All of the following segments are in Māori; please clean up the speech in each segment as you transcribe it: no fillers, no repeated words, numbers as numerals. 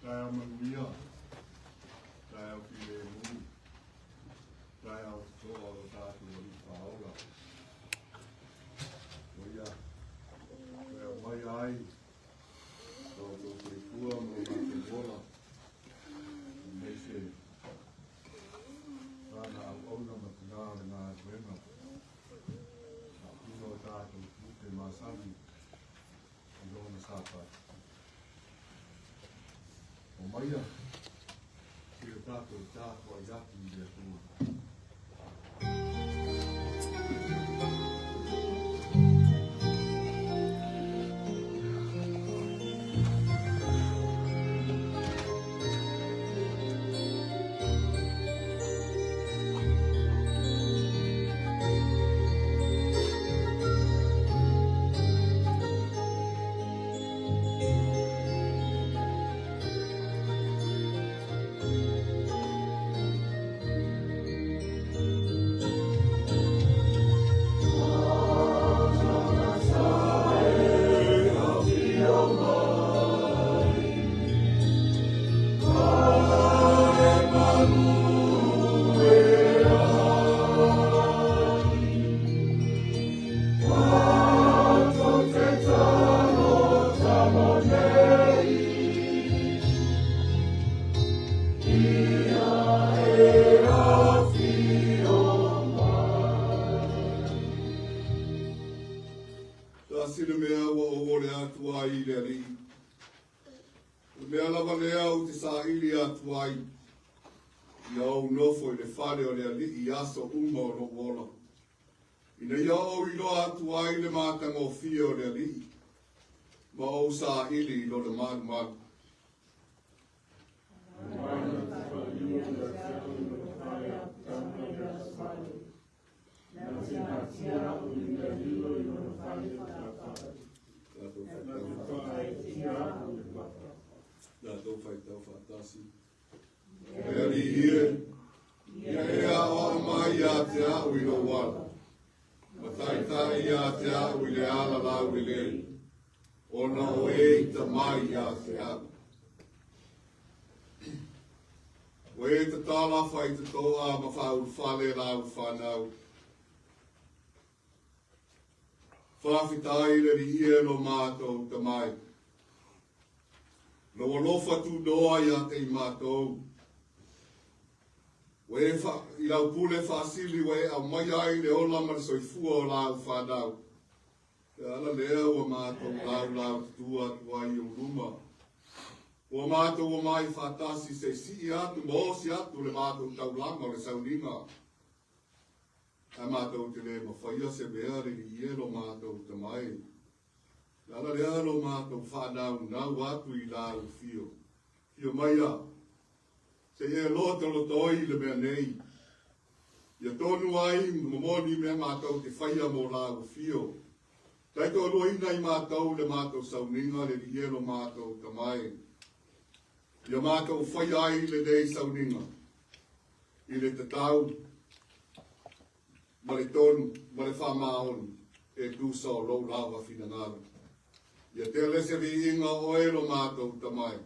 Tayo maguya. Tayo pile mu. Tayo to o tayo Vivao la. Oya. Tayo mai ai. To pua mo na bola. Nese. Ana au na matina na buena. Ino tayo te masabi. Ino na sapa. O maia, se o tato a iatu i a tua. Sina mea wa o le atu ai le ri. Mea lava lea o te sa ili atu ai. Ia au nofo i le whare o le ali i aso uma o no wola. Ina ia au i loa atu ai le mātanga o fia o le ali. Ma au sa ili i lo le manu manu. Tau whai tau whatasi. Ea li hie, ia ea o mai a te au i lo wala. Ma tai a te au i le ala lau i le. O na o e ta mai a te au. O e ta tala whai te toa ma whau whale lau whanau. Whawhitai le li hie no mātou ta mai. No alofa tu doa ia te mātou. I lau pule whaasili we a mai ai le ola ma soifua o lau whanau. Te ala lea ua mātou lau tua tuai o ruma. Ua mātou o mai whatasi se si atu, moosi atu le mātou taulanga o le sauninga. A mātou te le mawhaia se beare i ielo mātou te mai. Ala le alo mātou whanau nau atu i lau fio. Fio maia, se e lota lo toi le mea nei. Ia tonu ai, momoni mea mātou te whaia mo lau fio. Taito loina i mātou le mātou sauninga le ielo mātou te mai. Ia mātou whaia ai le dei sauninga. I le tatau, ma le tonu, ma le whamaon, e dusa o lau lawa whinangara. Ia te lese vi inga o elo mātou tamai.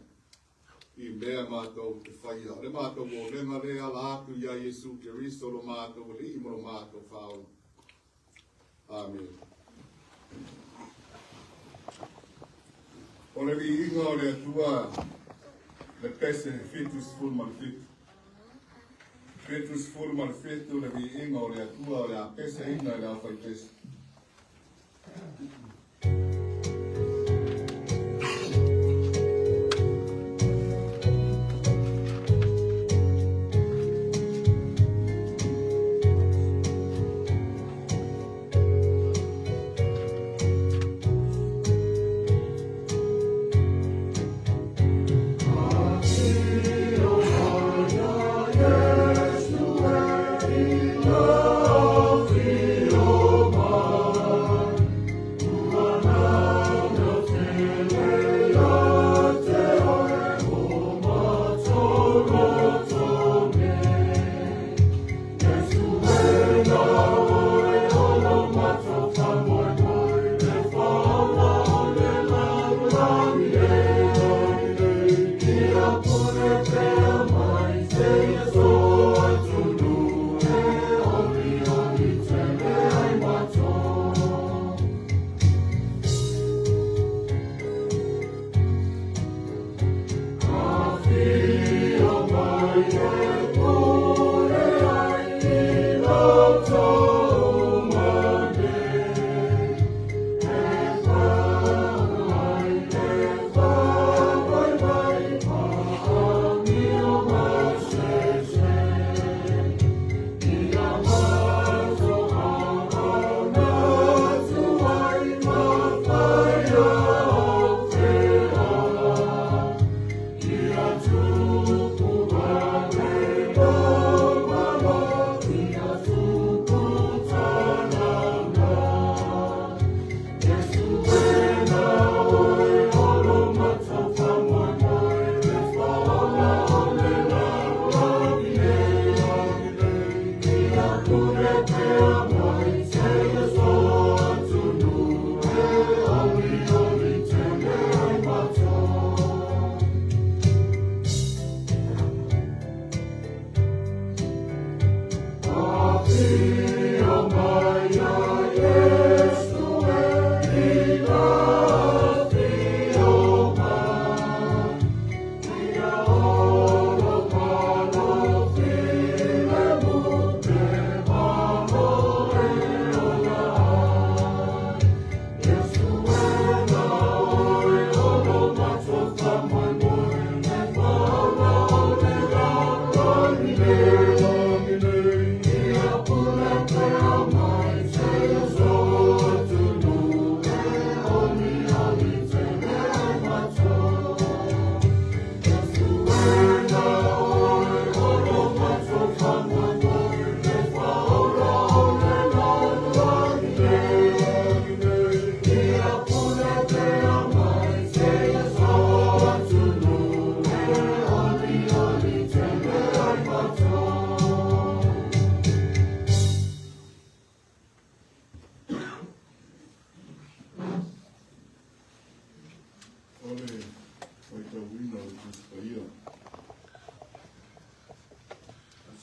I mea mātou te whaia. Le mātou o lenga rea la atu ia Jesu Kiristo lo mātou li imo lo mātou whao. Amen. O le vi inga o le atua le pese fetus full mal fetu. Fetus full mal fetu le vi inga o le atua o le a pese inga le a whai pese. Oh,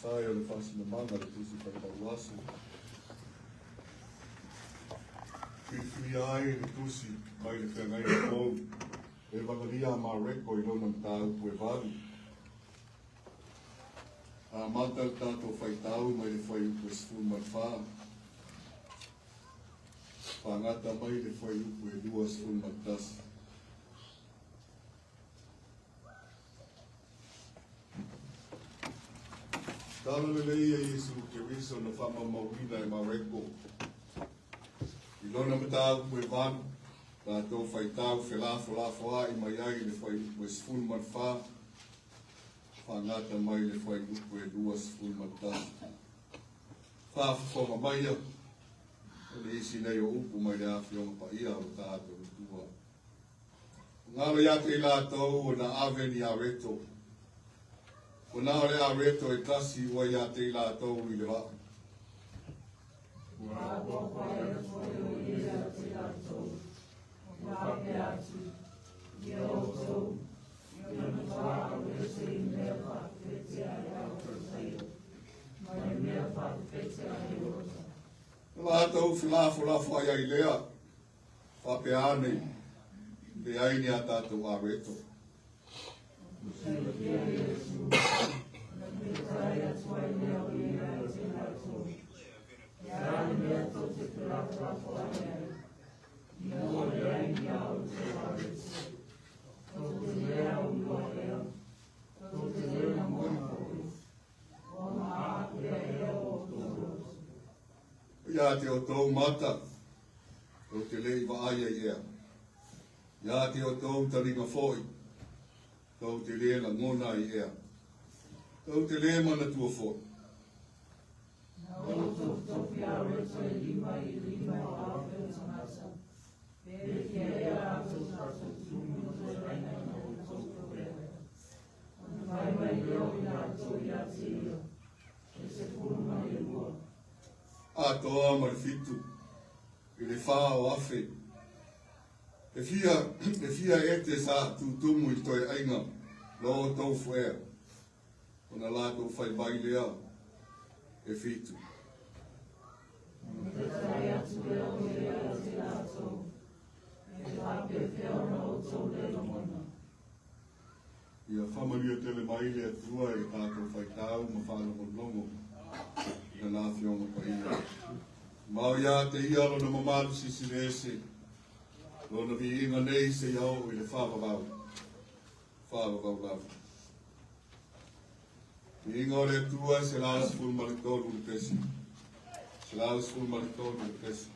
Saya le fasi le manga le tusi para wasu. Fui ai le tusi mai le whengai le kou. E wakaria ma reko I lona mtau pue valu. A mata le tato whaitau mai le whai upu sfu matwha. Whangata mai le whai upu e lua sfu matasi. Talo le lei e Yesu ke riso na whama mawina e mareko. I lona mata ue vanu, la tō whaitau whelafo a I mai ai le whai ue sfun matwha. Whangata mai le whai upu e lua sfun matasi. Whawhonga mai a, le isi nei o upu mai le awhionga pa ia o tātou utua. Ngaro ia te la tau o na aveni a reto. O nā rea reto e tasi ua ia te la tau I le wā. Ua pōpā e whai o ia te la tau. Ua pe atu. Ia o tau. Ia na wā o e se I mea whakawhete a e au tautaio. Mai mea whakawhete a e ota. Wā tau whilafo ai ai lea. Whape ānei. Te aini a tātou a reto. Ia te o tau mata, o te lei wa aia ia. Ia te o tau taringa foi, tau te lea la ngona I ea. Tau te lea mana tua foi. O topi a reto e lima o awe o tamasa. Pere ki e a ato tato tumu o reina o toko rewe. Ona vai mai leo I ato I ati ia. E se puma I lua. A toa marifitu, I le wha o afe. E fia e te sa tutumu I toi ainga, lo tau fuea. Ona la tau whai bai lea, e fitu. Te tai atu e o ea te ato. E lape whiona o tau lelo mona. Ia whamaria tele mai le atua e tātou whaitau ma whanongonongo. Ia nā whionga pa ia. Mau ia te ia rona mamaru sisirese. Rona vi inga nei se iau i le whawawau. Whawawau lau. Vi inga o le atua se laas ful maritolu le pesi. Se laas ful maritolu le pesi.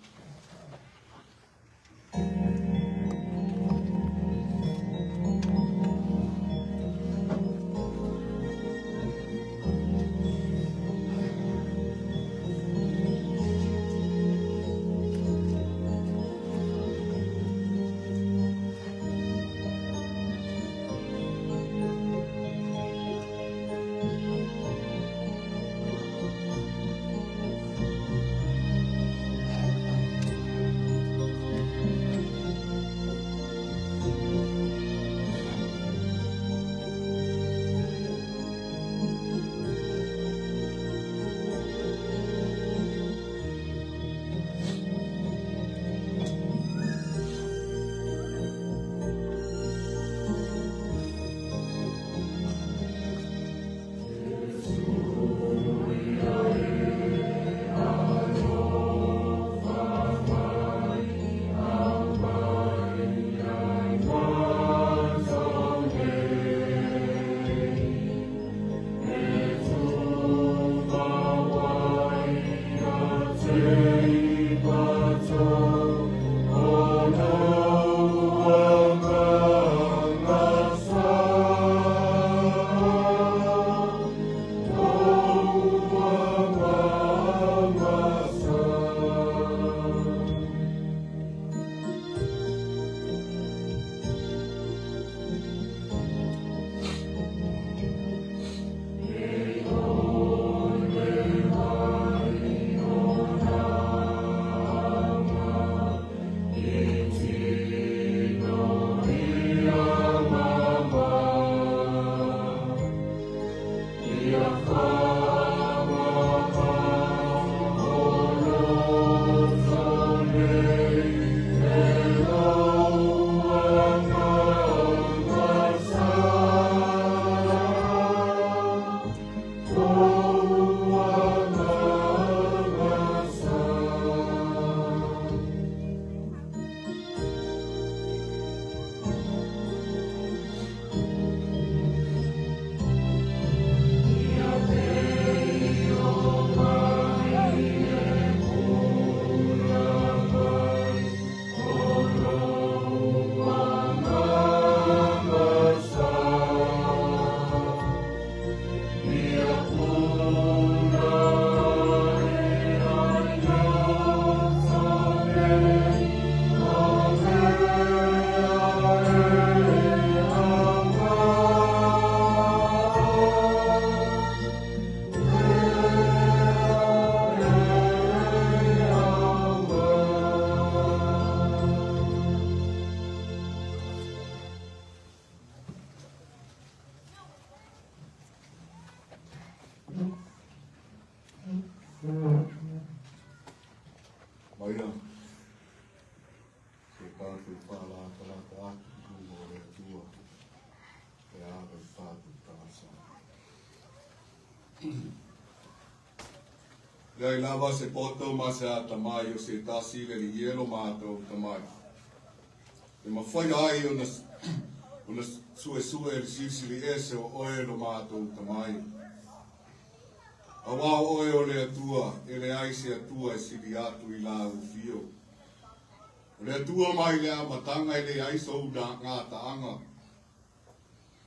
Ia I lava se poto ma se a tamai o se tasile ni ielo mātou tamai. E mawhai ai ona sue le sisili ese o oe no mātou tamai. A wā oe o le atua, e le ai se atua e sili atu I la ufio. O le atua mai le amatanga I le ai sou na ngā taanga.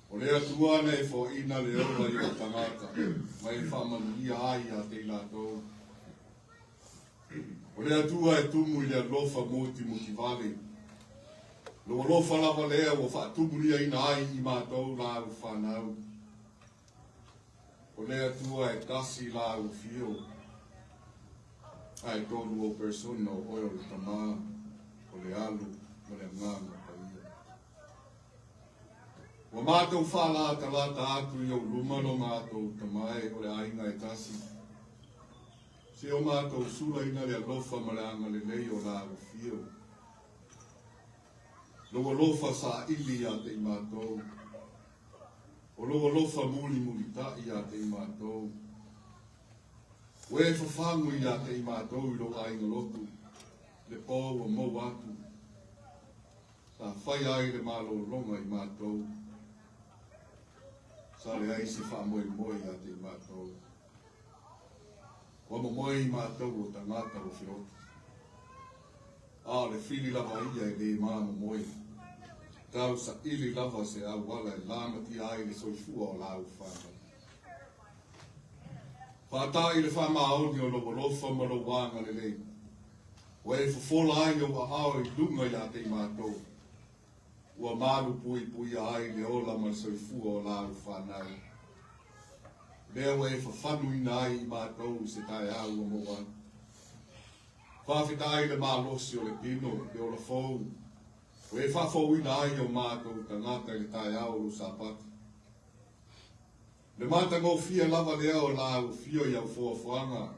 O le atua nei fo ina le ola I o tangata, mai whamanuia ai a te ilatou. O le atua e tumu I le alofa moti vale. Lo alofa lava lea o whaatumuria ina ai I mātou la u whanau. O le atua e kasi la u fio. Ai tolu o persona o oe o le tamā, o le alu, o le nganga paia. O mātou whala talata atu I o lumano mātou tamae o le ainga e kasi. Se o mātou sula ina le alofa ma le anga le lei o la u fio. Lo alofa sa ili a te I mātou. O lo fa muli ta ia te matou. We fa fangu ia te matou I lo ai ngolotu. Le po o mo atu. Sa fai ai le malo longa I matou. Sa le ai si fa moi ia te matou. Wa mo moi matou o tangata o whirotu. Le fili lava ia I le maa mo moi. Tau sa ili lava se au wala e lama ti ai le soifua o lau whanga. Whata I le whamaoni o lopo lofa ma lo wanga le lei. Wei fufola ai o ao I lunga ia te mātou. Ua maru pui ai le ola ma le soifua o lau whanau. Lea wei whawhanu ina ai I mātou se tai au o moa. Whawhita ai le mālosi o le pino, le ola fōu. Wei whawhau ina ai o mātou tangata le tai au o sapati. Le mata ngō fia lava lea o lau fio iau fōwhanga.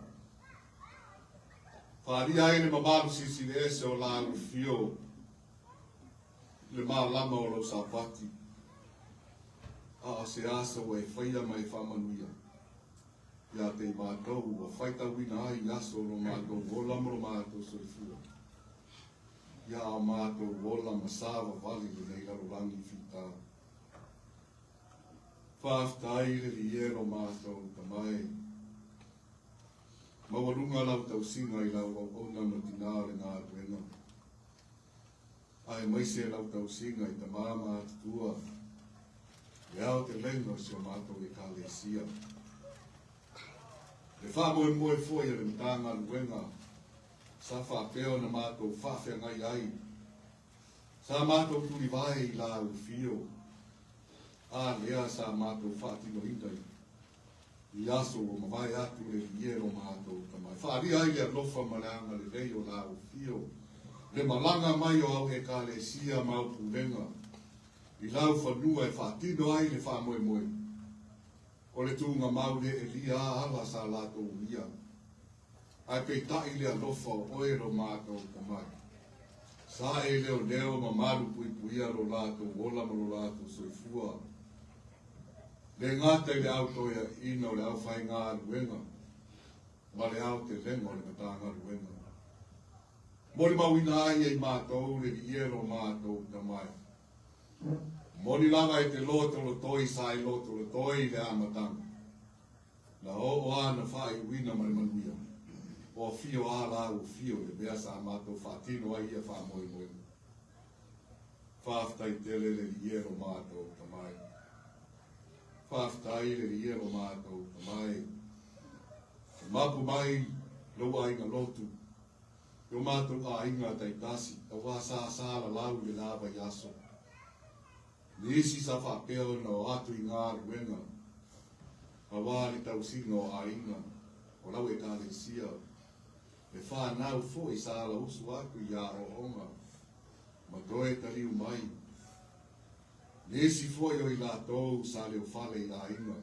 Whāri ai le mamaru sisi le ese o lau fio. Le mā lama o lau sapati. Se asa wei whaia mai whamanuia. Ia te mātou wa whaita wina ai aso o mātou wolama o mātou soifua. Ia a mātou wola masawa wali le nei laro rangi whita. Whaftai le liero mātou tamai. Mawarunga lau tau singa I lau au ona matina le ngā ruenga. Ai maise lau tau singa I tamama atutua. Le au te lengo si o mātou e kālesia. Le whamoe moe foi le mtanga ruenga. Sa whapeo na mātou whawhia ngai ai. Sa mātou turi vai I lau fio. Lea sa mātou whātino hindai. I aso o mawai atu le liero mātou tamai. Whaari ai le alofa maleanga le rei o lau fio. Le malanga mai o au e kālesia mau pulenga. I lau whanua e whātino ai le whamoe moe. O le tūnga mau le e lia ala sa lātou ia. Ai pei tai le alofa o oero mātou tamai. Sa e leo ma maru puia ro lātou wola ma ro lātou soifua. Le ngata I le autoia ina o le au whai ngā ruenga. Ma le au te lengo le matanga ruenga. Mori mawina ai e mātou le iero mātou tamai. Mori langa I te loto lo toi sa I loto lo toi le amatanga. Na o ana whai wina ma le manuia. O fio ala o fio le bea sa mātou whātino ai ia whamoe moe. Whaftai tele le iero mātou tamai. Whaftai le iero mātou tamai. E mapu mai lo ainga lotu. Yo mātou a inga tai tasi. A wā sāsāla lau le lava yaso. Nisi sa whapeo na o atu I ngā ruenga. A wā le tau sino a inga. O lau e kāle sia. E whānau fo I sāla usu aku I a o onga. Ma doe taliu mai. Nesi fo I lātou sa leo whale I a inga.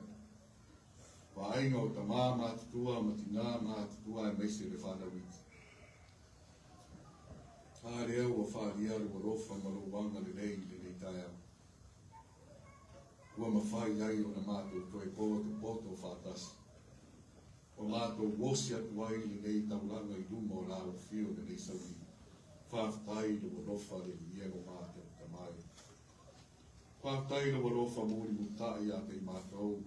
Wa inga o ta māma atutua, matina mātutua e meise le whanawiti. Hāre au o whāria le warofa ma lo wanga le nei taia. Ua mawhai ai o na mātou toi poto whātasi. O mātou wosi atu ai le nei taulanga I luma o lau fio le nei sauri. Whaftai le warofa le iero mātou tamai. Whaftai le warofa mōri mutai a te mātou.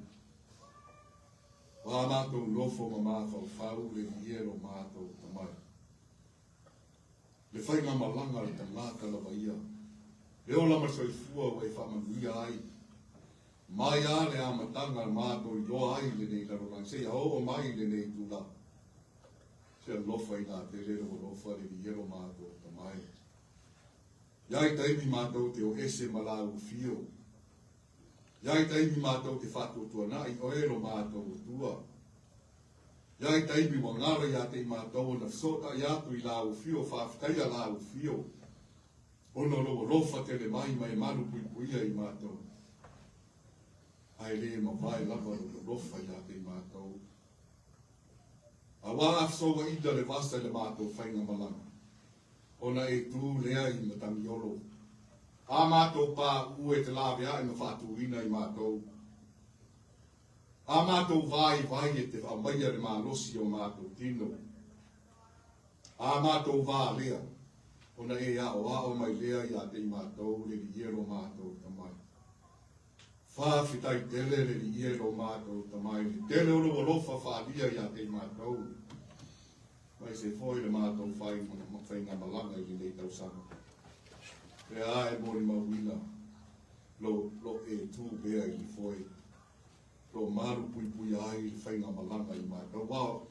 Wā mātou lofo ma māwhau whau le iero mātou tamai. Le whainga malanga le tangata lawa ia. Le ola masoifua wa I whamanuia ai. Mai a le amatanga mātou I loa ai le nei larolang. Se o mai le nei tūla. Se lofa I nā te lero o lofa le iero mātou tamai. Iai taimi mātou te o ese malau fio. Iai taimi mātou te Fatu tuanai o ero mātou o tua. Iai taimi wangara ia te mātou na sota I atu I lau fio, whaftai a lau fio. Ono lofa te le mai manu puia I mātou. Ai le ma vai lava o lofa ia te mātou. A wā afsoa ida le vasa le mātou whainga malanga. Ona e tū lea I matangi olo. A mātou pā ue te lawe ai ma whātu ina I mātou. A mātou vai e te whamaia le mālosi o mātou tino. A mātou vā lea. Ona e a o mai lea i a te mātou le li iero mātou tamai. Whawhitai tele le li iero mātou tamai. Tele oro lofa whaalia i a te mātou. Mai se foi le mātou whai ngā malanga i nei tau sanga. Re a e mori mawina. Lo e tū bea i foi. Lo maru pui ai i whai ngā malanga i mātou. Wao.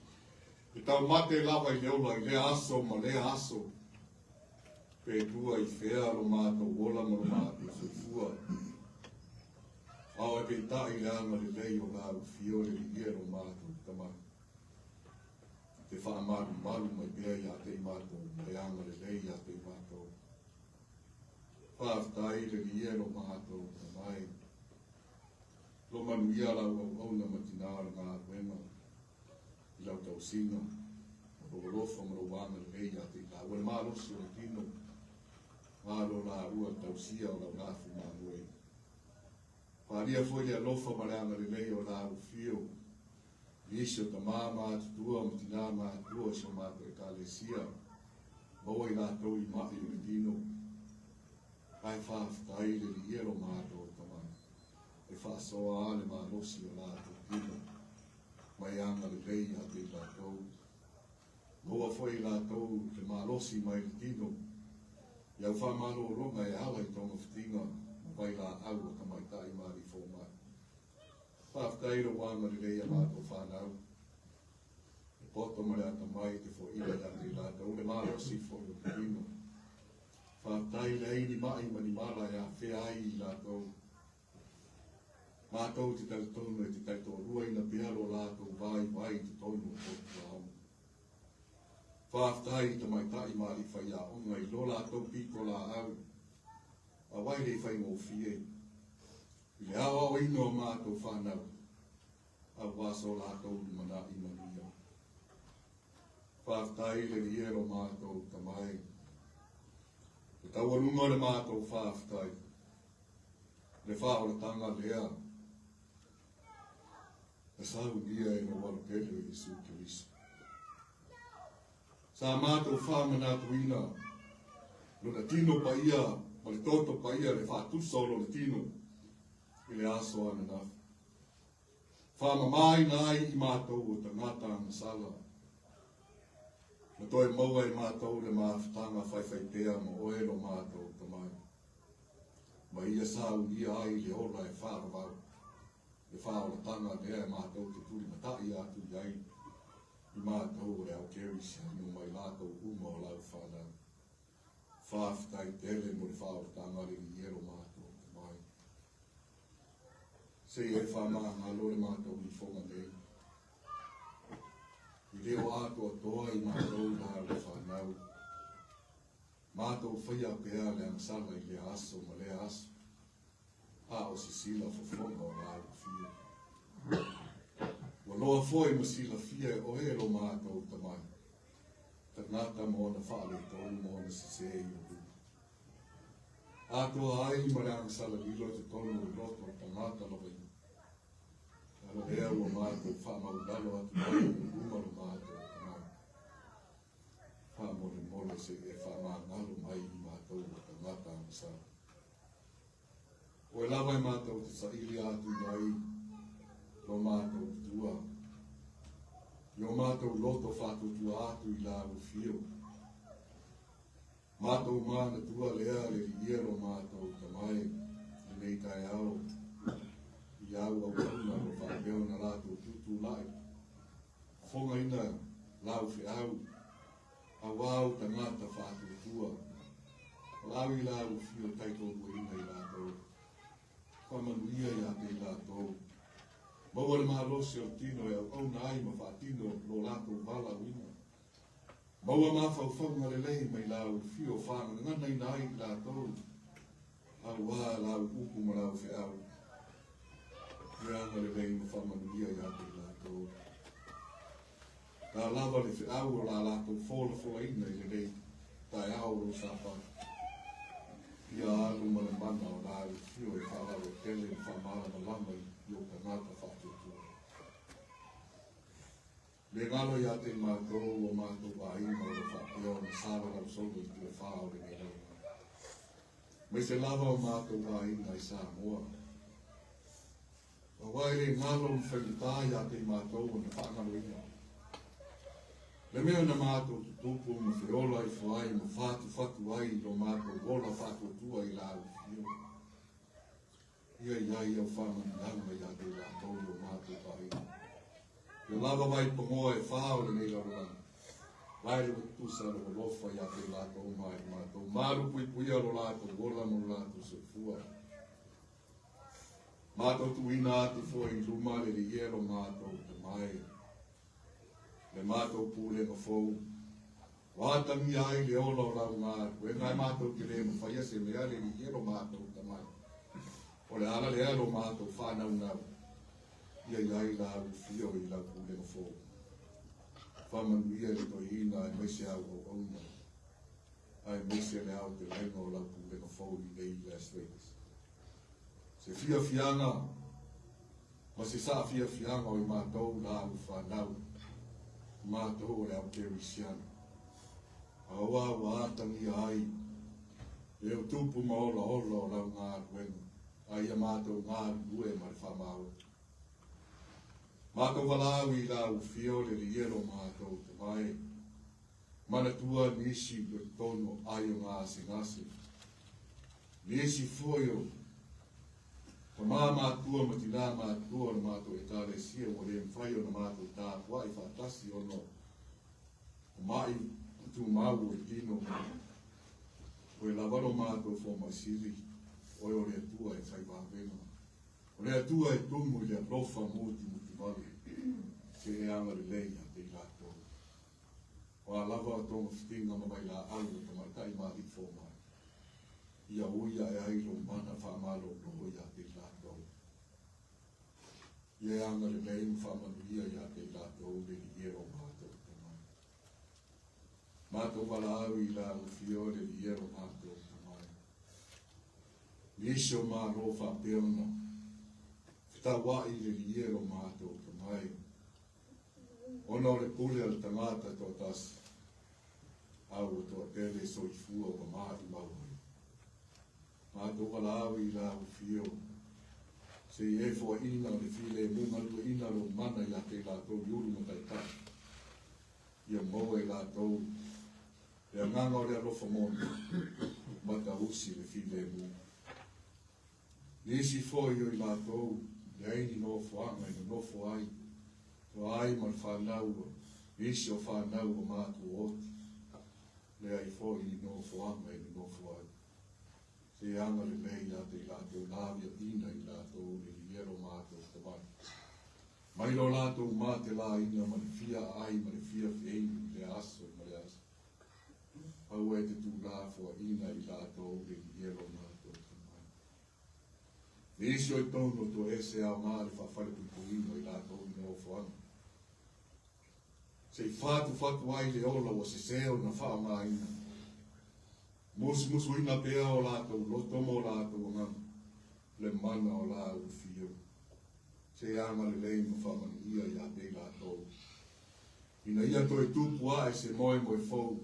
I tau mate lawa i leola i le aso ma le aso. Pe tua i whea ro mātou wola ma ro mātou fuifua. Ao e pe ta i le anga le lei o ngā fio le i ero mātou tamai. Te wha maru mai bea i a te mātou, le anga le lei a te mātou. Whaftai le i ero mātou tamai. Lo manu ia lau au na matinara ngā wema. I lau tau singa. Ro rofa ma ro wanga le lei a te lau. Wale mālosi o le tino. Mālo la ua tau sia o lau ngafu mānuei. Wharia foi le alofa ma le anga le lei o lau fio. Isi o ta māma tutua ma tina ma tua so mātou e kālesia. Maua i lātou i mahi o le tino. Ai whaftai le li ero mātou tamai. E whaasoa ale mā losi o lātou tino. Mai anga le lei a te lātou. Maua foi i lātou le mā losi mai le tino. Iau whamaro ronga e ala i tonga whitinga. Vai la au o tamai tai mari fō mai. Whaftaira wanga le leia mātou whanau. E poto mare ata mai te fo ila ya te lata. Ule mālo si fo o te tino. Whaftaira eini mai mani mala ya whea ai i lātou. Mātou te tau tonu e te tau rua ina pearo lātou vai te tonu o tōtu au. Whaftai te mai tai mari whai a onga i lo lātou piko la au. A wai rei whai ngō fie. I le awa o ino mātou whanau. A waso lātou ni mana i mania. Whaftai le liero mātou tamai. E tau alunga le mātou whaftai. Le whao le tanga lea. E sau nia e no waru kele i Jesu Kiriso. Sa mātou whamana tuina. Luna tino pa ia. Ma le toto pa ia le Fatu solo le tino. I le aso ana na. Whama mai nai i mātou o ta ngata ana sala. Na toi maua i mātou le māwhitanga whaiwhai pēa ma oelo mātou tamai. Ma ia sāu ia ai le ola e whārawau. Le whāora tanga lea e mātou te turi matai atu iai. I mātou le au keris no mai lātou uma o lau whanau. Whāwhitai tele mo le whāora tanga le i ero mātou tamai. Se e whamā ngā lore mātou i whonga nei. I leo ato atoa i mātou la le whanau. Mātou whaia pēa le angsala i le aso ma le aso. A o si sila whawhonga o la fia. Wa loa foi ma sila fia o ero mātou tamai. Ta ngata mo na whaale tau mo na se i o du. Ato ai ma le angsala lilo te tonu o loto ta ngata loa i. Ala lea ua mātou whamaudalo atu mai o umaro mātou tamai. Whamore mole se e whamangalo mai i mātou o ta ngata angsala. O e lawa i mātou te saili atu mai lo mātou tua. I o mātou loto Fatu tua atu i la u fio. Mātou māna tua lea le iero mātou tamai. I nei tai au. I au au una o whakeo na lātou tutu lai. Whonga ina lau whi au. A wau ta ngata Fatu tua. Lau i la u fio taito ua ina i lātou. Whamanuia i a te lātou. Maua le mahalosi o tino e au nai ma whaatino lo lātou wala wina. Maua mawhauwhaunga le lei mai lau fio whanga ngana i nai i lātou. Au wā lau upu ma lau whi au. Reanga le lei ma whamanuia i a te lātou. Tā lava le whi au o la lātou whola ina i le lei. Tai au ro sapa. Ia alu ma le mana o lau fio e whaalawe tele i whamara ma lama i o ka ngata whatu tua. Le ngalo ia te mātou o mātou a ima o whakeo na sāra lau solo i te whao le ngelo. Mai se lava o mātou a ima i Samoa. O waere ngalo whaitai a te mātou o na whangalo ina. Le mea na mātou tutupu ma whiola i whai ma Fatu ai no mātou ola Fatu tua i lau whio. Ia iai au whamani nanga ia te lātou o mātou a ima. Yo lava mai pongoa e whao le nei laruranga. Waere o tusa ro lofa ia te lātou mai mātou. Māru pui aro lātou, gola mo lātou se fua. Mātou tu ina atu fo i luma le iero mātou te mai. Le mātou pūle ma fou. Wātangi ai le ola o lau ngāru. E ngai mātou ke le ma whaia se mea le iero mātou te mai. O le ala le alo mātou whanau nau. Ia iai la au fio i la pule o fō. Whamanu ia le toi ina e meise au o auna. Ai meise le au te lenga o la pule o fō i nei Las Vegas. Se fia fianga, ma se sa fia fianga o i mātou la au whanau. Mātou o le au kerisiana. Awa wa atangi ai. E o tupu maola o lau ngā ruenga. Ai a mātou ngā rue ma le whamau. Mātou walau i lau fio le iero mātou te mai. Mana tua nisi o tono ai o ngāse ngāse. Nisi foio. Ka mā mātua ma tina mātua na mātou e tāre sia o le mwhai o na mātou tā kua i whātasi o no. O mai tu mau e tino. O e lavaro mātou fo masiri. O e o le atua e whai wāwena. O le atua e tumu i le aprofa mūti vale. Se e anga le leia te i lātou. O a lava o tonga whitinga ma mai la alu ka mai tai mahi fō mai. Ia uia e ailo mana whamalo roho ia te i lātou. Ia e anga le leia whamanuia ia te i lātou le i ero mātou te mai. Mātou wala au i la ufio le i ero mātou te mai. Nisho mā ro whapeona. Ta wai le liero mātou ka mai. Ona o le pule al tangata tō tasi. Au o tō tele so i fua o māti maui. Mātou wala au i la u fio. Se i e fua ina o le file munga lua ina ro mana i a te lātou yuru ma tai tai. Ia moa i lātou. E a nganga o le alofa mona. Mata usi le file munga. Nisi foi o i lātou. Leini no fuanga i no fuai. To ai man whanau. Isi o whanau o mātu oti. Le ai fo i no fuanga i no fuai. Se anga le lei a te lātou nāvia ina i lātou le liero mātou te mai. Mai lo lātou mā te lā ina mani fia ai mani fia feini le aso i mare aso. Au e te tū lā fua ina i lātou le liero mātou. Isi o i tono to ese au ngāre whawhare pupuino i lātou i no whaanga. Se i Fatu ai le ola o se seo na whao ngā ina. Musu ina pēa o lātou, lotomo o lātou o ngam. Le mana o lāu fio. Se anga le lei ma whamani ia i a te lātou. Ina ia to e tupu a e se moe fau.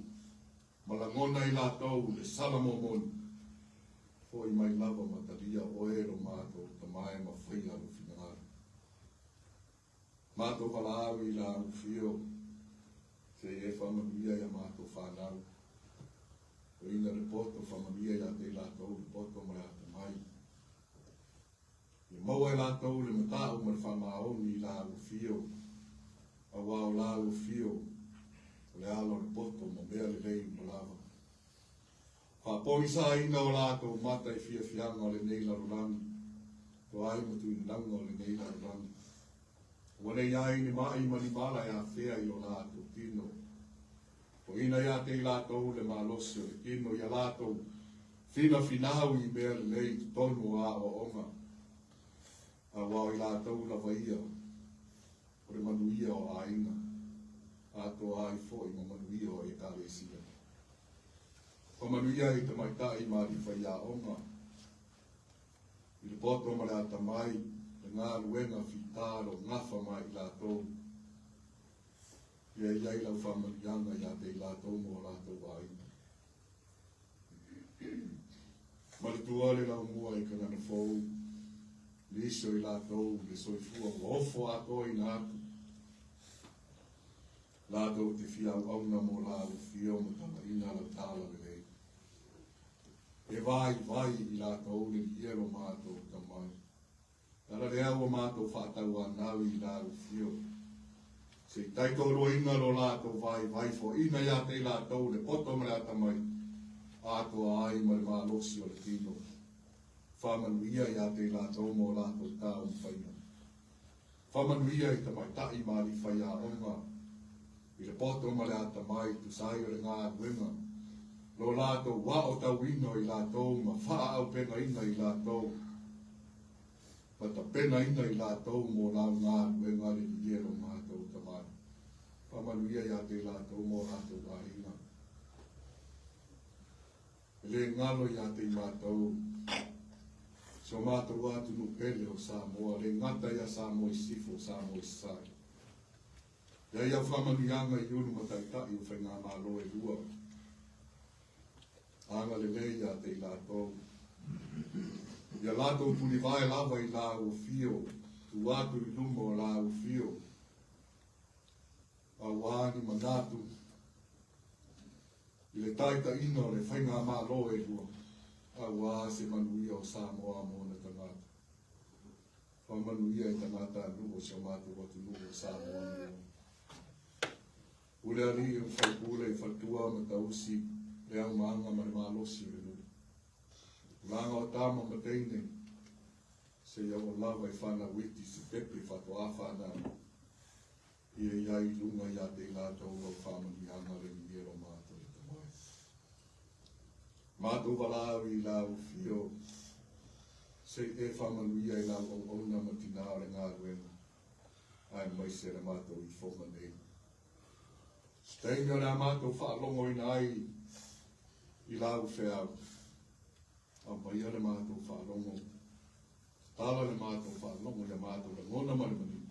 Malangona i lātou le salamo moni. Foi mai lava mataria o ero mātou ta mai ma whaia o whinangara. Mātou wala au i la au fio. Se e whamanuia i a mātou whanau. O ina repoto whamanuia i a te lātou repoto mai a te mai. I maua e lātou le matau ma le whamaoni i la au fio. A wao la au fio. O le alo repoto ma mea le lei ma lava. Polisa ina o lātou mata i fia fianga o le nei larulangi. To ai matu i langa o le nei larulangi. Wane iai ni mai mani mala e a whea i o lātou tino. O ina ia te lātou le malosi o le tino i a lātou fina finau i mea le nei tonu a o onga. A wao i lātou la vaia. O le manuia o a ina. A to ai fo i ma manuia o e kare sia. Pamanuia i te maitai mari whai a onga. I le poto ma le ata mai, le ngā ruenga whitāro ngawha mai i lātou. Ia iai lau whamarianga ia te lātou mō lātou wai. Maritua le lau mua I ka ngana fōu, liso I lātou, le soifua, ofo ato I nā atu. Lātou te whiau auna mō lāu whio ma tama ina lau tāla le rei. E vai I lātou le iero mātou tamai. Tara rea ua mātou whātau anau I lāu whio. Se taito roa ina lo lātou vai fo ina ia te lātou le poto mrea tamai. Ātoa ai ma le mālosi o le tino. Whamanuia ia te lātou mō lātou tāu mwhaina. Whamanuia I tamai tai māli whaia onga. I le poto ma le atamai tu sai o le ngā ruenga. Lo lātou wa o tau ino I lātou ma wha au pena ina I lātou. Pata pena ina I lātou mō lau ngā ruenga le iero mātou tamai. Whamanuia ia te lātou mō lātou wāhinga. Le ngalo ia te mātou. So mātou atu no pele o Samoa. Le ngata ia Samoa I sifo, Samoa I sai. Ia ia whamanuianga I unu mataitai o whainga mālo e lua. Anga le leia te lātou. Ia lātou tuli vai lava I lā o fio. Tu atu I lumo o lā o fio. A wāni manatu. I le taita ino le whainga mālo e lua. A wā se manuia o Samoa mōna tangata. Whamanuia I tangata nuo se o mātou watu nuo o Samoa mōna. Ule ari o whaipule I Fatua ma tausi le au maanga ma le mālosi le nui. Langa o tāma ma teine se ia o lava I whana witi se pepe Fatu a whana. Ia iai lunga ia te lātou o whamani anga le niero mātou le tamai. Mātou walau I lau fio se e whamanuia I lau o ona ma tina le ngā ruena. Ai mai se le mātou I whonga nei. Steinga na mātou whaalongo I nai I lau whiau. A mai le mātou whaalongo. Tala le mātou whaalongo le mātou le ngona marimani.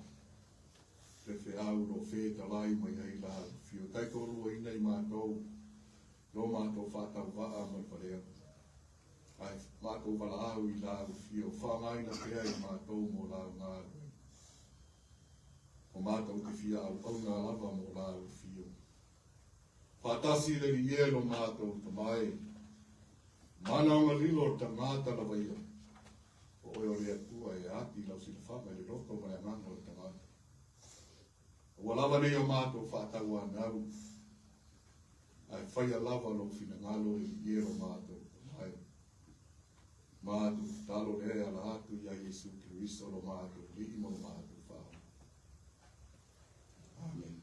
Le whiau ro wheta lai mai ai lau whio. Taiko rua ina I mātou. No mātou whātau waa mai wharea. Ai mātou walau I lau whio. Whangaina pēa I mātou mō lau ngāru. O mātou te whiau au ngā lava mō lau whio. Whātasi le ni iero mātou tamai. Mana o malilo ta ngāta la waia. O oi o rea tua e ati lau sila whama le roko mai a ngāta o ta ngāta. O lava nei o mātou whātau anau. Ai whaia lava lo whina ngalo le iero mātou tamai. Mātou talo rea la atu ia Jesu Christo lo mātou li imo mātou whāma. Amen.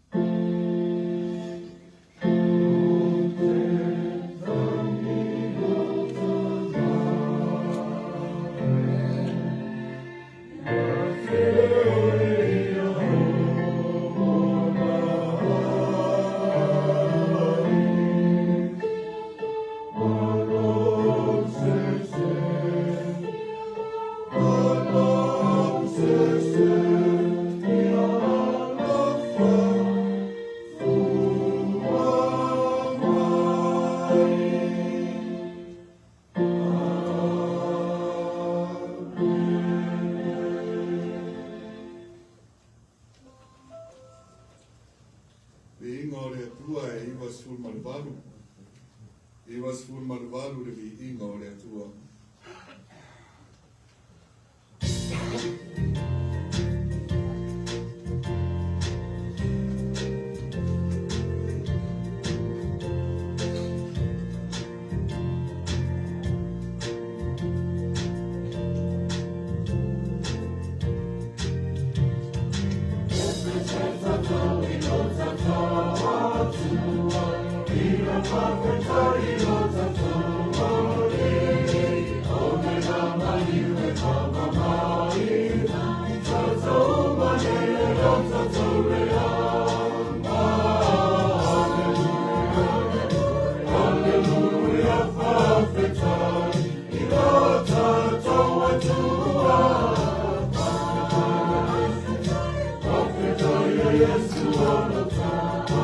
Yes,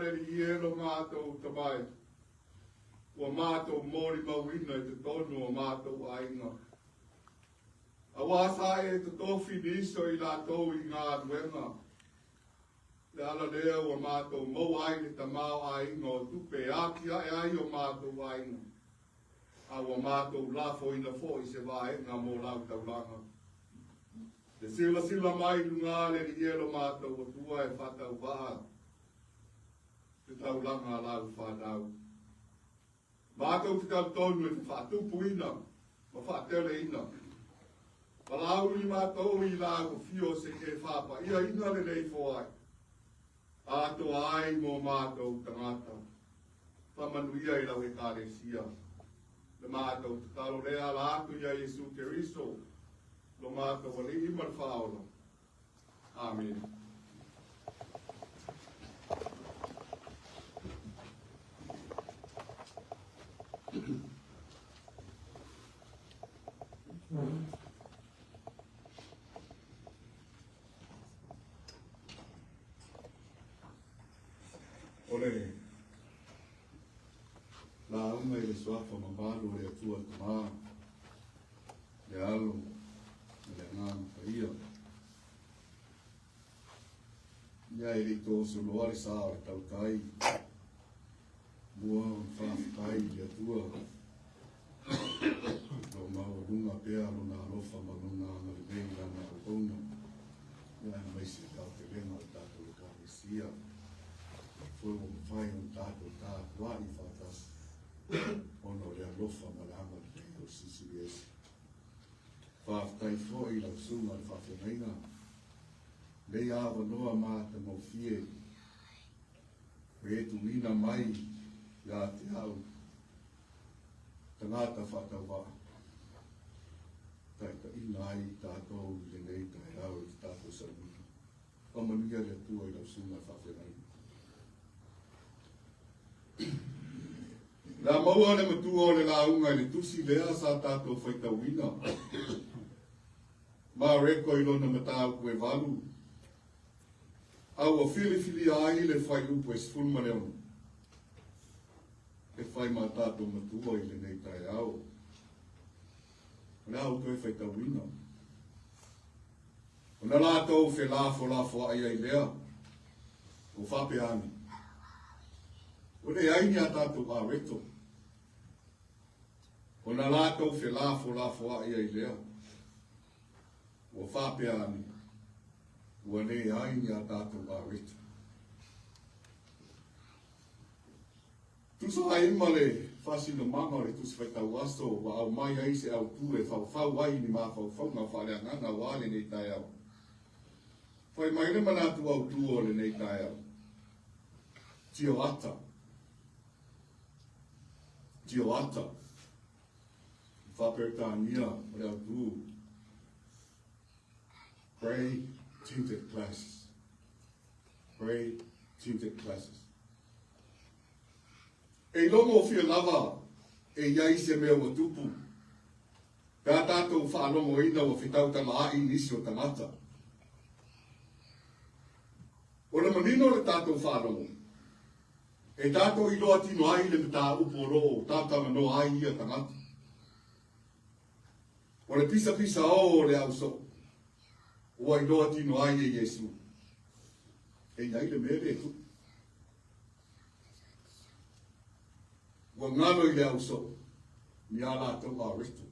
le ielo mātou tamai. Ua mātou mori mawina te tonu o mātou ainga. A wasa e te tofi niso I lātou I ngā ruenga. Le ala lea ua mātou mau ai le tamau ainga o tupe akia e ai o mātou ainga. A ua mātou lafo ina fo I se vae ngā mō lau tauranga. Te sila mai lunga le ielo mātou o tua e whatau waa. Te tauranga lau whanau. Mātou te tau tonu e te whatupu ina, ma whatele ina. Palau I mātou I lau fio se ke whapa, ia ina le nei fōai. Ato ai mō mātou tangata. Whamanuia I lau e kāre sia. Le mātou te talo rea la atu ia Jesu Keriso. Lo mātou wale I marwhaola. Amen. Ole, la unga I le swafa mamalu le atua tama, le alo, le ngāma paia. Ia I rito soloa le sāo le tautai, mua whawhai le atua. Lo mau runga pea lo nā rofa manuna ma le venga na upona. Ia mai se kau te venga o tātou le kāresia. Foi vai tātou tā kuari whatas. Ono le alofa ma le hanga le o CCS. Whaftai fo I lau sunga le whawhenaina. Lei awa noa mā te mau fie. Retu mina mai ia te hau. Tangata whatau wā. Tai ka ina ai tātou le nei tai hau I tātou sarunga. Pamanuia le tua I lau sunga whawhenaina. La maua le matua o le launga I le tusi lea sa tātou whaitawina. Mā reko I lona matau koe walu. Au a whiri ai le whai upo e sifulma leon. E whai mā tātou matua I le nei tai au. Nā au koe whaitawina. O na lātou whe lafo ai ai lea. O whape ani. O le aini a tātou a reto. O na lātou whe lafo ai ai lea. O whape ani. O le aini a tātou a reto. Tusa ai ima le whasina manga le tusi whaitau aso wa au mai ai se au tūre whau ai ni mā whau ngā whare angana o ale nei tai au. Whai mai le manatu au tū o le nei tai au. Tioata. Tioata. Whaperitania, o le au tū. Grey-tinted glasses. Grey-tinted glasses. E longo fia lava e iai se mea o tupu. Pea tātou whaalongo ina o whitau tanga ai nisi o tangata. O le manino le tātou whaalongo. E tātou I loa tino ai le mta uporo o tātanga no ai ia tangata. O le pisa o le au so. O ai loa tino ai e Jesu. E iai le mere e tupu. Wa ngalo I le au so. Ni ala tau a ritu.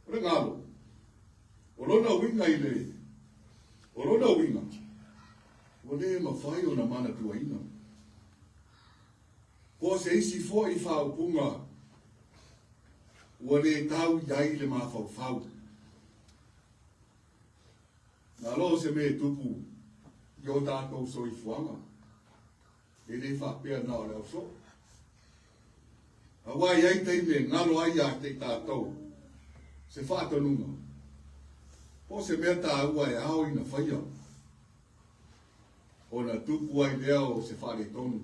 O le ngalo. O lona winga I le. O lona winga. O le mawhai o na mana tua ina. Ko se isi fo I whaupunga. O le tau iai le ma whau. Nā lo se me tupu. Yo tātou so I fuanga. E le whapea nā o leo so. A wai ai teime ngalo ai a te tātou. Se whātanunga. Po se mea tā ua e ao ina whaia. O na tupu ai leo se whare tonu.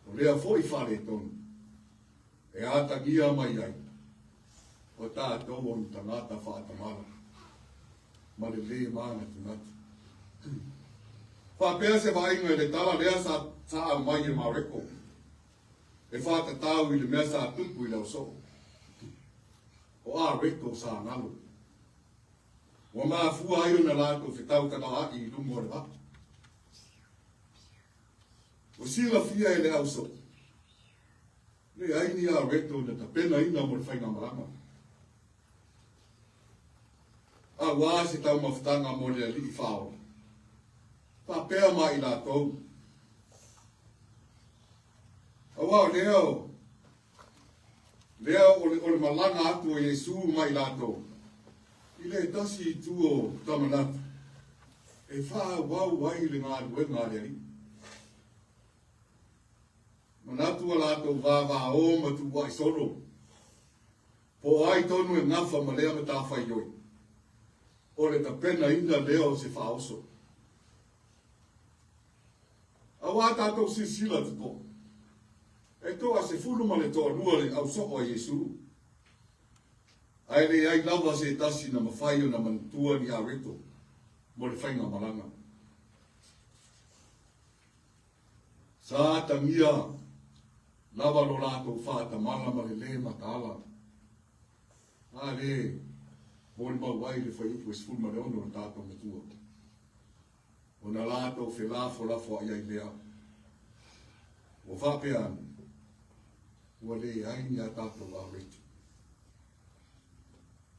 O lea foi whare tonu. E ata gia mai ai. O tātou o tangata whātamara. Ma le le maana tunatu. Whapea se vainga le tala lea sa mai e mareko. E whata tau i le mea sa tupu i lau so. O a reko sa ngalo. Wa maa fua ai na lato whetau kata i lungo le waka. O sila fia e le au so. Le aini a reto na tapena ina mo le whainga marama. A wā se tau mawhitanga mo le li whao. Whapea mai la tou. A wā leo. Leo o le malanga atu o Yesu mai la tou. I le tasi tu o tamanata. E wha wau wai le ngā ruenga le ari. Manatu ala tau vava o matu wai solo. Po ai tonu e ngafa ma lea ma tawhai yoi. O le tapena ina leo se whaoso. A wā tātou sisila te tō. E toa se fulu ma le toa lua le au soko a Yesu. Ai le ai lava se tasi na mawhai o na manutua ni a reto. Mo le whainga malanga. Sa tangia lava lo lātou whāta mala ma le matala. A le, mo le mawai le whaiupu e sifuru ma le ono le tātou matua. O na lātou whi lafo ai ai lea. O whapea anu. Ua le aini a tātou a reto.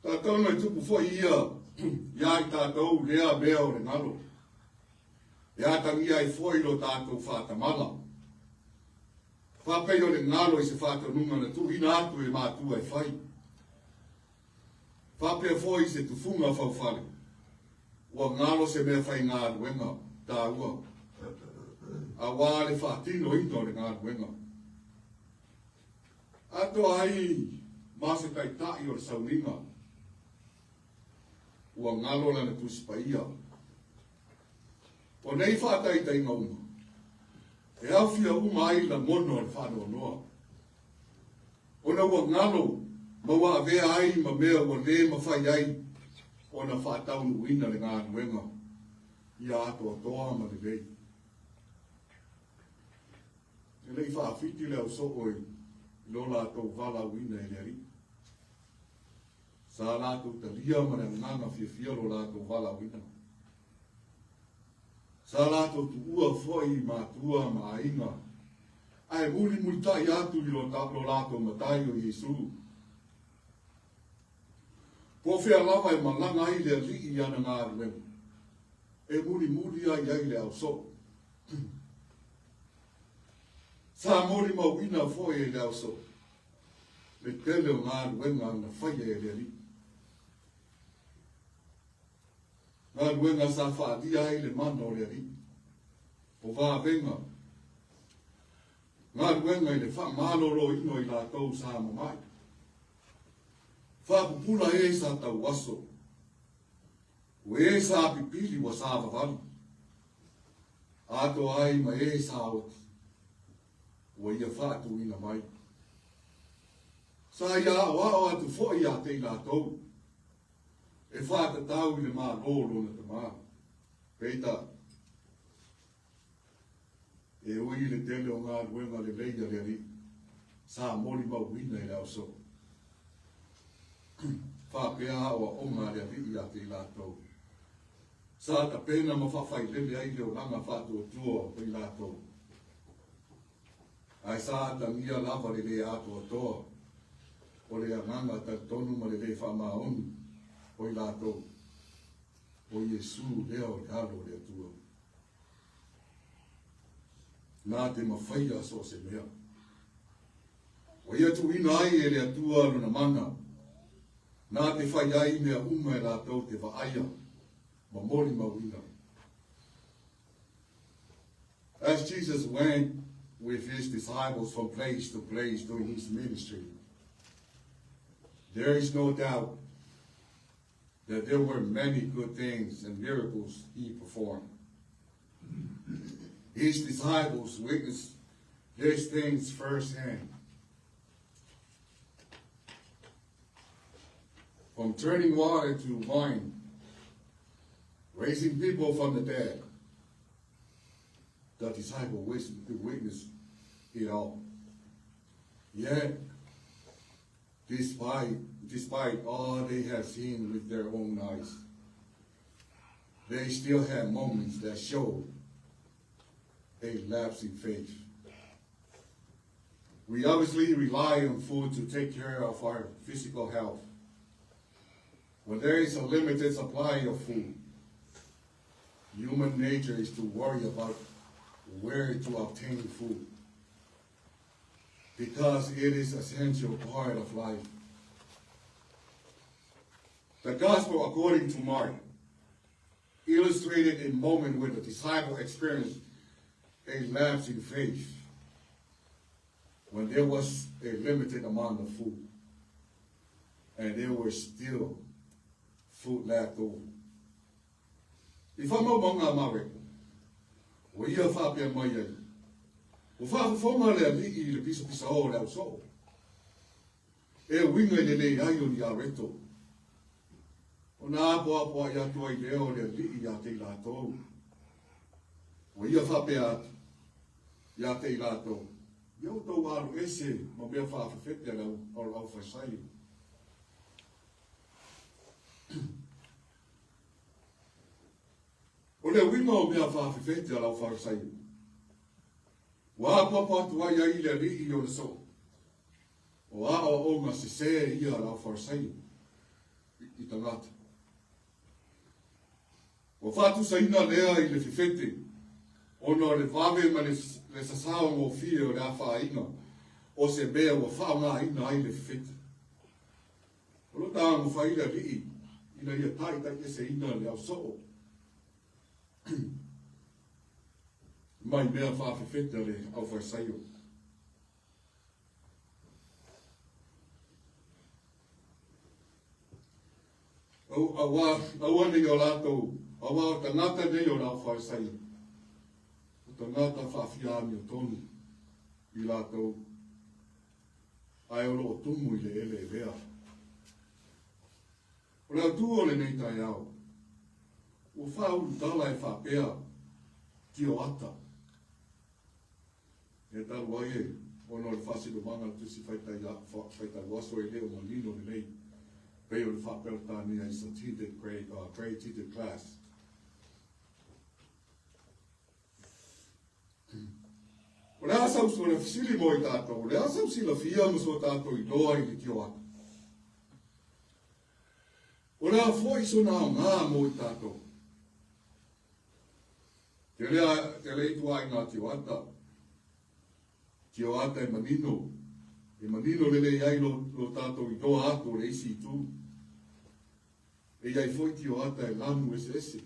Tātou mai tupu fo ia, ia i tātou lea mea o le ngalo. Ia tangia i fo ilo tātou whāta mala. Whapei o le ngalo i se whātou nunga na tu ina atu e mātua e whai. Whapea fo i se tufunga whauwhare. Ua ngalo se mea whai ngā ruenga tā ua. A wā le whātino ito le ngā ruenga. Ato ai māse kai tai o le sauninga. Ua ngalo lana tusipaia. O nei whātai tai ngaunga. E awhia uma ai la mono le whānoa noa. O na ua ngalo, ma wa avea ai ma mea ua le ma whai ai. O na whātau nuina le ngā nuenga. Ia ato toa ma le lei. E lei whaafiti le au soko i lola ato wala uina e le ari. Sa lātou talia ma le nganga fia lo lātou wala wina. Sa lātou tu ua foi mātua ma ainga. Ai muli tai atu i lo lātou matai o Yesu. Po whea lava e malanga ai le li i ana ngā ruenga. E muli ai le au so. Sa mori mawina foi e le au so. Le tele o ngā ruenga na whaia e le li. Ngā ruenga sa whaadia ai le mana o le ari. O wā venga. Ngā ruenga i le wha māloro ino i la tau sa mamai. Wha pupula e sa tau aso. O e sa pipili wa sa wawani. Ato ai ma e sa oti. O ia Fatu ina mai. Sa ia wao atu fo ia te i la tau. E whāta tau i le mā lōlo na te mā. Peita. E ui le tele o ngā ruenga le leia le ari. Sā mori mawina i lau so. Whāpea awa o ngā le ari i ate i lātou. Sā ta pena ma whawhai lele ai leo langa Fatu o tua o i lātou. Ai sā ta ngia lava le le ato o toa. O le anganga ta tonu ma le le whamaonu. O i lātou, o Yesu leo le alo le atua. Nā te mawhaia so se mea. O ia tu ina ai e le atua alo na mana. Nā te whai ai mea uma e lātou te whaaya, ma mori mawina. As Jesus went with his disciples from place to place during his ministry, there is no doubt that there were many good things and miracles he performed. His disciples witnessed these things firsthand. From turning water to wine, raising people from the dead, the disciple witnessed it all. Yet, despite all they have seen with their own eyes, they still had moments that showed a lapse in faith. We obviously rely on food to take care of our physical health. When there is a limited supply of food, human nature is to worry about where to obtain food, because it is an essential part of life. The Gospel according to Mark illustrated a moment where the disciple experienced a lapse in faith when there was a limited amount of food and there was still food left over. If I'm among my we are far beyond my year. We far from my lady, the piece of all our soul. A wing in the day, I only are reto. On our boy, ya to a leo, the lady, ya te lato. We are far beyond ya te lato. You do our essay, my bear far for fit or of a side. Ole wima o mea whawhiwhete a lau wharesai. Wā papa tua ia i le ri i o le so. O a o ngā se se ia a lau wharesai. I tangata. O whātu sa ina lea i le whiwhete. O no le whawe ma le sasao ngō fia o le a whaina. O se mea o whao ngā ina ai le whiwhete. O lo tā ngō whaila ri. Ina ia tai e se ina le au so. Mai mea whawhiwhete le au whaisaio. Awa ni o lātou, awa o tangata nei o rau whaisaio. O tangata whawhiami o tonu i lātou. Ai o lo tumu i le ele lea. O rau tu o le nei tai au. O whau tala e whapea Tioata. E taru ai e, ono le whasido manga tusi whaitai waso e leo malino le nei. Pei o le whapea tānia i Cccas Grey-tinted class. O le asau so le fisili mo i tātou, o le asau si la fia mo so tātou i loa i le Tioata. O le a fo iso na ngā mo i tātou. Te lea itua i ngā Tioata. Tioata e manino. E manino lele iai lo tātou i toa ato le isi i tū. E iai foi Tioata e lanu ese.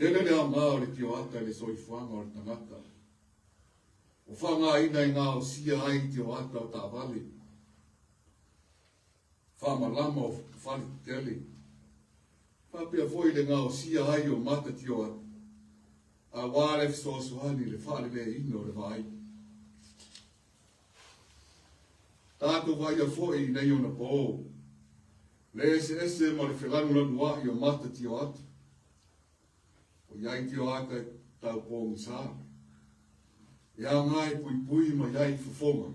Te lele a ngā o le Tioata e le soifuanga o le tangata. O whanga ina i ngā o sia ai Tioata o tā vale. Whama lama o whali tele. Papia foi le ngā o sia ai o mata Tioata. A wāre Fesoasoani le whare le ino le vai. Tātou vai a foi nei o na pō. Le ese ma le whelanu lanu wā i o mata Tioata. O iai Tioata tau pō misa. E a ngai pui ma iai whawhonga.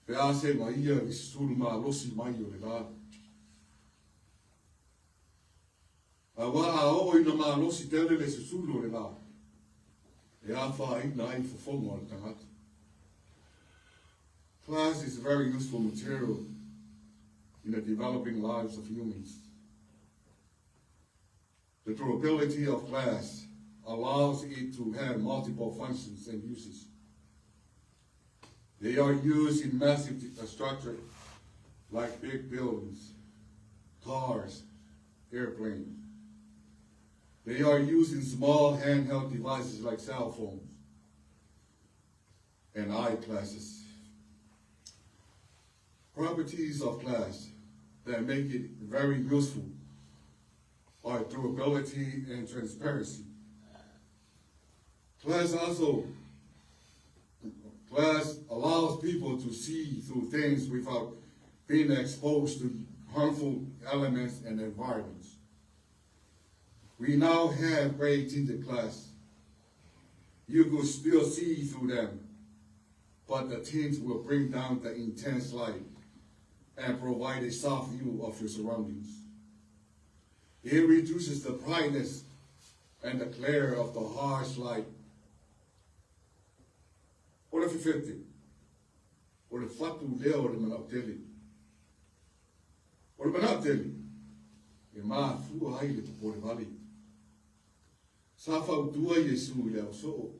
Pe a se ma ia i suru ma losi mai o le lāta. A wā a o ina mā losi tele le susulu le la. E a wha ina ai whawhonga o le tangata. Class is very useful material in the developing lives of humans. The durability of class allows it to have multiple functions and uses. They are used in massive structure like big buildings, cars, airplanes. They are used in small handheld devices like cell phones and eyeglasses. Properties of glass that make it very useful are durability and transparency. Glass allows people to see through things without being exposed to harmful elements and environments. We now have Grey-tinted glass. You could still see through them, but the tint will bring down the intense light and provide a soft view of your surroundings. It reduces the brightness and the glare of the harsh light. O le fifete, o le fatu lea o le manauteli. O le manauteli, e maa fua hai le kupore vali. Sa fautua Yesu le au soo,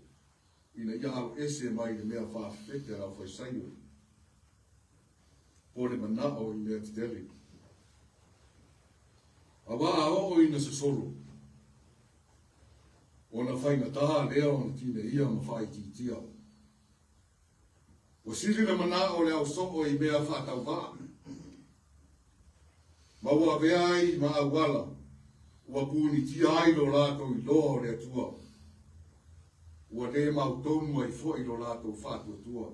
ina ia au ese mai le mea whaafete au whaisaio. O le manao i mea titeli. Awa a o ina se solo. O na whainga taha lea o na tine ia ma whai titia. O sili na manao le au soo i mea whaatau waa. Ma ua veai ma awala. Ua puni tia ai lo lato i loa le atua. Ua le mautonu ai fo i lo lato whātua tua.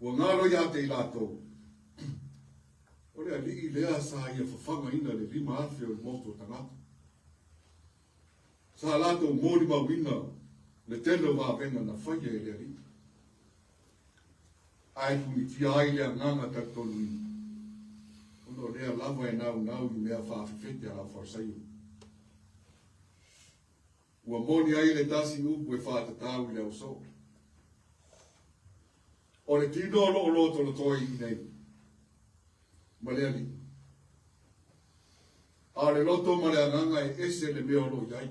Ua ngaro ia te i lato. O lea li lea sa ia whawhanga ina le lima afe o le moto tangata. Sa lato mori ma wina le telo wa venga na whaia e lea li. Ai puni tia ai lea nganga taktonu ina. Ono lea lava e nau i mea whaafifete ala whaasaio. Ua moni ai le tasi upu e whaatatau i leo so. O le tino o loto lo toi i nei. Ma lea li. A le loto ma le anganga e ese le mea lo iai.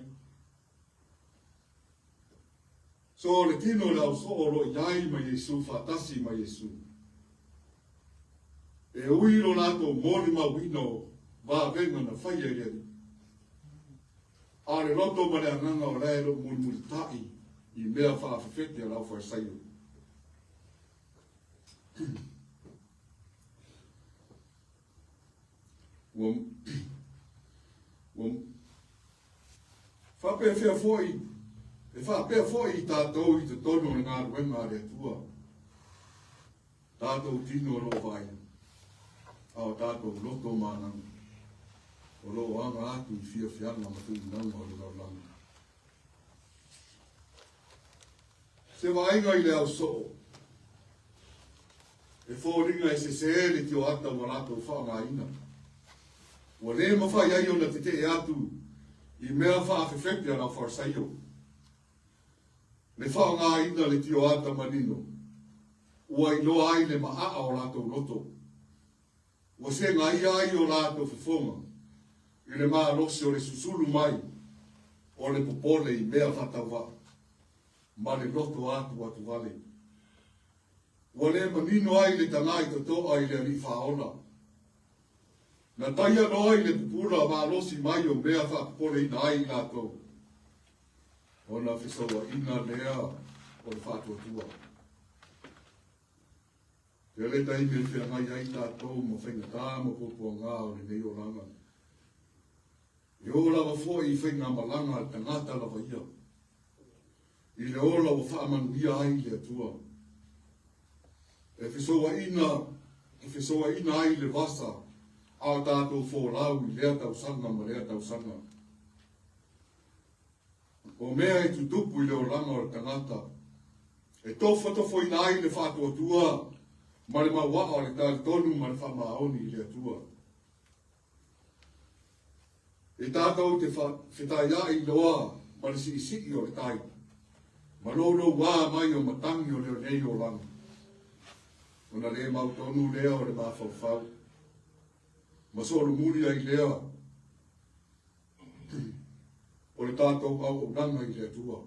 So le tino le au so o lo iai ma Yesu, whaatasi ma Yesu. E uiro lato mori ma wino va venga na whaia rea. A le loto ma le anganga o reo muri tai i mea whaafefete a lau whaisaio. Whapewhia foi, e whapea foi i tātou i te tono o ngā ruenga rea tua. Tātou tino lo vai. Ao tātou loto mānang, o lo anga atu i fia fianga ma tū nanga o le laulanga. Se wainga i le au soo, e fōringa e se le Tioata wa rato whaanga ina. Wa le mawhai ai o na te te atu i mea whaafefete ana whaasaio. Le whaanga ina le Tioata manino, ua i loa ai le maa o rato loto. Wa se ngai ai o lato whawhonga, i le maa losi o le susulu mai, o le popole i mea whatawa, ma le loto atu wale. Wa le manino ai le tangai to ai le ali whaona. Na taia no ai le pupura maa losi mai o mea whakapole ina ai lato. O na Fesoasoani lea o le Fatu tua. Te le tai me whia ngai ai tātou mo whainga tā mo popua ngā o le nei o langa. I o lawa fo i whainga malanga tangata lawa ia. I le o lawa whaamanu ia ai le atua. E Fesoasoani ai le vasa a tātou fo lau i lea tausanga ma lea tausanga. O mea i tutupu i le o langa o le tangata. E tofo ina ai le Fatu atua. Ma le maua o le tāle tonu ma le whamaoni i le atua. E tātou te whetaia i loa ma le si o le tai. Ma lolo wā mai o matangi o leo nei o langa. O na le mau tonu lea o le mawhawhau. Ma soro muri ai lea. O le tātou au o langa i le atua.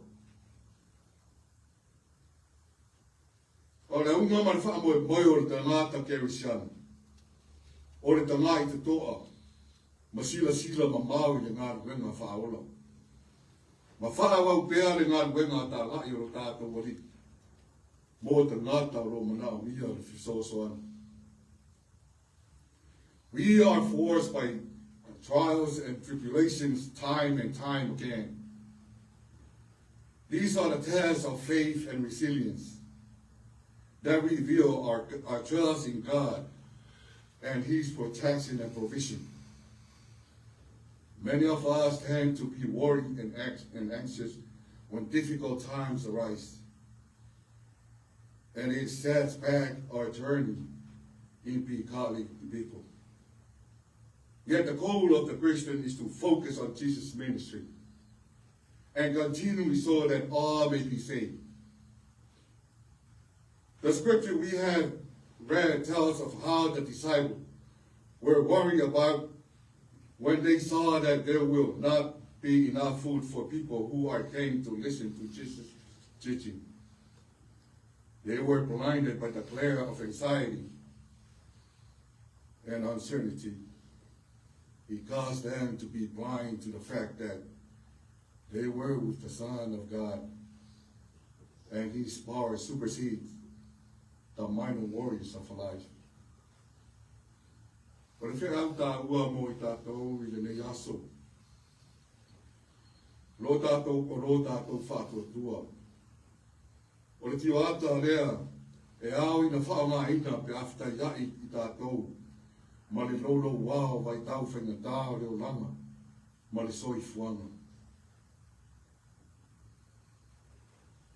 O le unga ma le wha moe o le tangata kerisiana. O le tanga i te toa. Ma sila ma mau i le ngā ruenga whaola. Ma wha wau pēa le ngā ruenga tā lai o le tātou wali. Mō tangata o lo manao mia le Fesoasoani. We are forced by trials and tribulations time and time again. These are the tests of faith and resilience that reveal our trust in God and His protection and provision. Many of us tend to be worried and anxious when difficult times arise, and it sets back our journey in becoming people. Yet the goal of the Christian is to focus on Jesus' ministry and continue so that all may be saved. The scripture we have read tells of how the disciples were worried about when they saw that there will not be enough food for people who are came to listen to Jesus' teaching. They were blinded by the glare of anxiety and uncertainty. It caused them to be blind to the fact that they were with the Son of God, and his power supersedes the minor worries of life. But if you're out there, ua mo I tātou I le nei aso. Lo tātou ko lo tātou whātua. O le Tioata lea, e au ina whaonga pe aftai iai I tātou, ma le lolo wao vai tau whaingatā leo langa, ma le soi fuanga.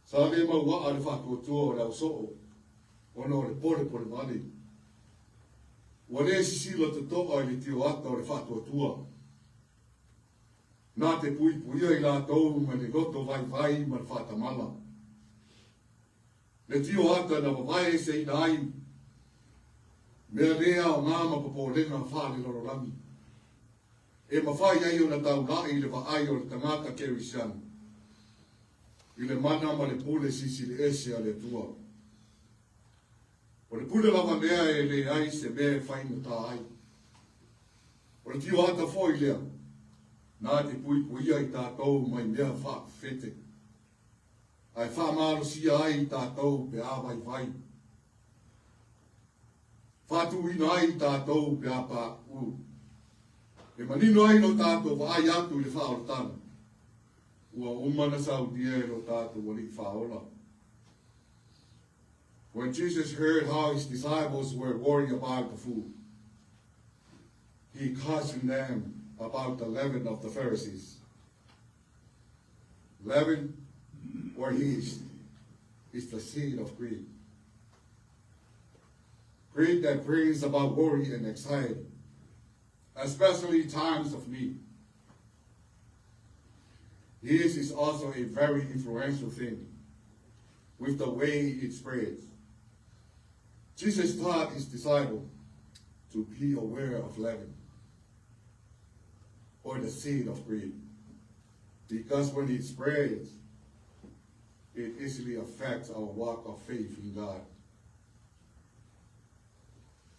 Sa le maua a le whātua o le au soo, ono le pole mali. Wa le sisilo te toa I le Tioata o le whātua. Nā te pui I lātou ma le loto vai ma le whātamala. Le Tioata na wawai se ina ai, mea lea o ngā mapapolenga whāle lororangi. E mawhai ai o na tau lai le waai o le tangata Kerisian. I le mana ma le pule sisi le ese a le tua. O le pule lava mea e le ai se mea whainga tā ai. O le Tioata foi lea, nā te pui I tātou mai mea whāwhete. Ai whamaro sia ai tātou pe āwai vai. Fatu ina ai tātou pe āpā u. E manino ai no tātou wa ai atu le whaorotana. Ua umana saudia e no tātou wali whaola. When Jesus heard how his disciples were worried about the food, he cautioned them about the leaven of the Pharisees. Leaven or yeast is the seed of greed. Greed that brings about worry and anxiety, especially times of need. Yeast is also a very influential thing with the way it spreads. Jesus taught his disciples to be aware of leaven, or the seed of greed, because when it spreads, it easily affects our walk of faith in God.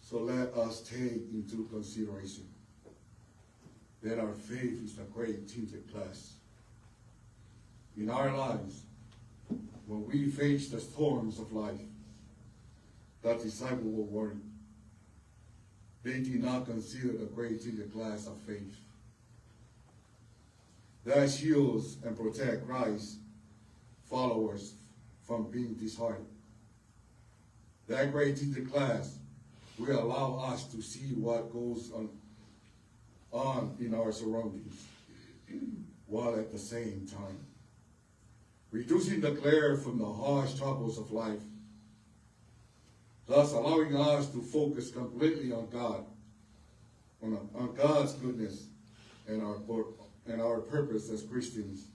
So let us take into consideration that our faith is a Grey-tinted glass. In our lives, when we face the storms of life, the disciples were worried. They did not consider the Grey-tinted glass of faith that shields and protects Christ's followers from being disheartened. That Grey-tinted glass will allow us to see what goes on in our surroundings, while at the same time reducing the glare from the harsh troubles of life, thus allowing us to focus completely on God, on God's goodness and our purpose as Christians,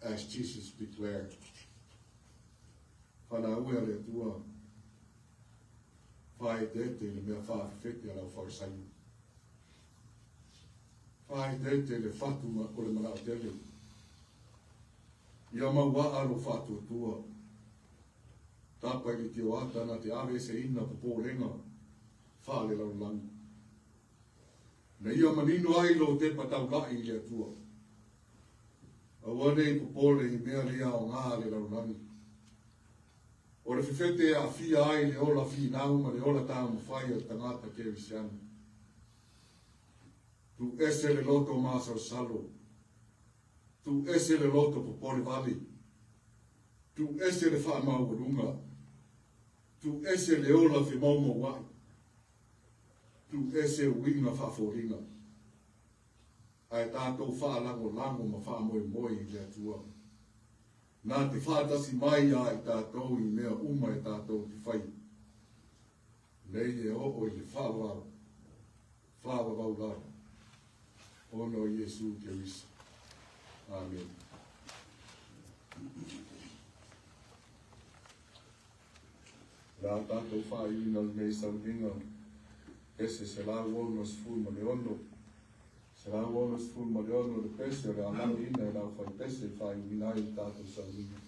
as Jesus declared. Whanaua le tua, whai te le mea whawhete ala whausainu. Whai te le Fatu ma o le manao tele. Ia maua alo Fatu tua. Tapa I Tioata na te awe se ina popolenga, whale lau langi. Na ia manino ai lo te patau lai le tua. Awane popole I mea lea o ngā le lau langi. O le whiwhete a fia ai le ola fi nau ma le ola tā mawhai o tangata Kerisian. Tu ese le loto māsau salo. Tu ese le loto popole vali. Tu ese le whaamau runga. Tu ese le ola fi maumo wai. Tu ese winga whaforinga. ai tātou whaalango ma whaamoe i le atua. Nā te whātasi mai a i tātou i mea uma i tātou te whai. Nei e o i le whaawawau lara. Ono Iesu te wisa. Amen. Nā tātou whaina nei sauringa, ese se la uono sful ma le ono. Se la uono sful ma le ono le pese, o le alami ina e la whai pese, whai winai tātou sauringa.